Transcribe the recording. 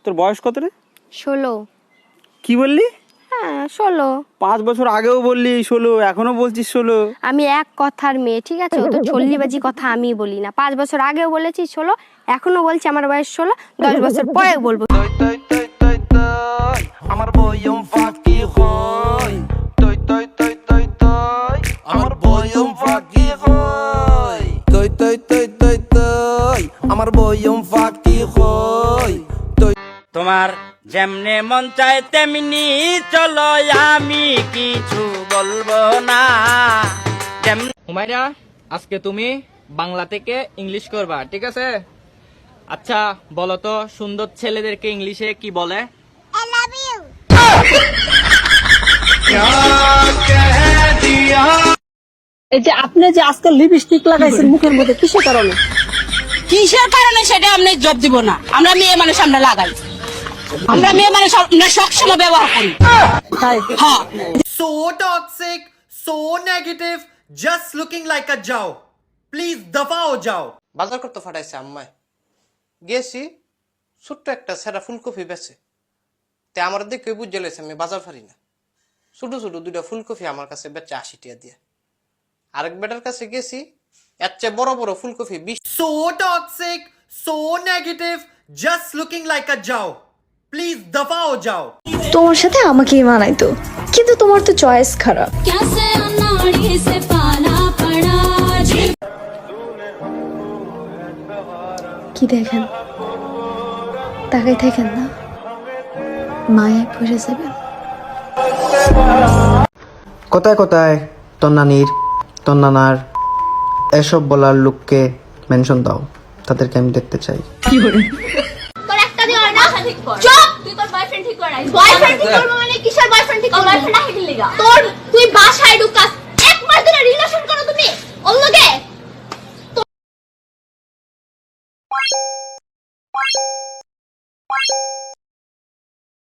তোর বয়স কত রে? 16। কি বললি? হ্যাঁ 16। 5 বছর আগেও বললি 16, এখনো বলছিস 16। আমি এক কথার মেয়ে, ঠিক আছে? তো ছল্লিবাজি কথা আমি বলি না। 5 বছর আগেও বলেছি 16, এখনো বলছি আমার বয়স 16, 10 বছর পরেও বলবো। আমার বয়ম ফাঁকি হয়, তই তই তই তই তই আমার বয়ম ফাঁকি হয়, তই তই তই তই তই আমার বয়ম ফাঁকি হয়। তোমার যেমনে মন চায় তেমনি চলো, আমি কিছু বলবো না। হুমায়রা, আজকে তুমি বাংলা থেকে ইংলিশ করবা, ঠিক আছে? আচ্ছা বলো তো, সুন্দর ছেলেদেরকে ইংলিশে কি বলে? I love you। এই যে আপনি যে আজকে লিপস্টিক লাগাইছেন মুখের মধ্যে কিসের কারণে? কিসের কারণে সেটা আমরা জব দিব না। আমরা মেয়ে মানুষ, আমরা লাগাই। আমরা মেয়ে মানুষ, আমরা সবসময় ব্যবহার করি। তাই হ্যাঁ, So toxic, so negative, just looking like a Jao. Please दफा हो जाओ। বাজার করতে ফাটাইছে আম্মায়, গেছি ছোট্ট একটা সেরা ফুলকপি বেছে, তে আমার দেখে বুঝে লেছে আমি বাজার ফারি না। ছোট ছোট 2টা ফুলকপি আমার কাছে বেচে 80 টাকা দিয়ে। আরেক বেটার কাছে গেছি, এর চেয়ে বড় বড় ফুলকপি 20। So toxic, so negative, just looking like a Jao. Please दफा हो जाओ। তোমার সাথে আমাকেই মানাইতো, কিন্তু তোমার তো চয়েস খারাপ। কি দেখেন, তাকাই থাকেন না, মায়ে পড়ে যাবেন। কোথায় কোথায় তোর নানির, তোর নানার এসব বলার লোককে মেনশন দাও, তাদেরকে আমি দেখতে চাই। তোর একটা দিও না, চুপ। তুই তোর বয়ফ্রেন্ড ঠিক কর। বয়ফ্রেন্ড ঠিক করব মানে কিসের বয়ফ্রেন্ড ঠিক করব? বয়ফ্রেন্ড না হিল লাগা তোর, তুই বাসায় ঢুকাস, এক মাস ধরে রিলেশন করো তুমি ওর লগে।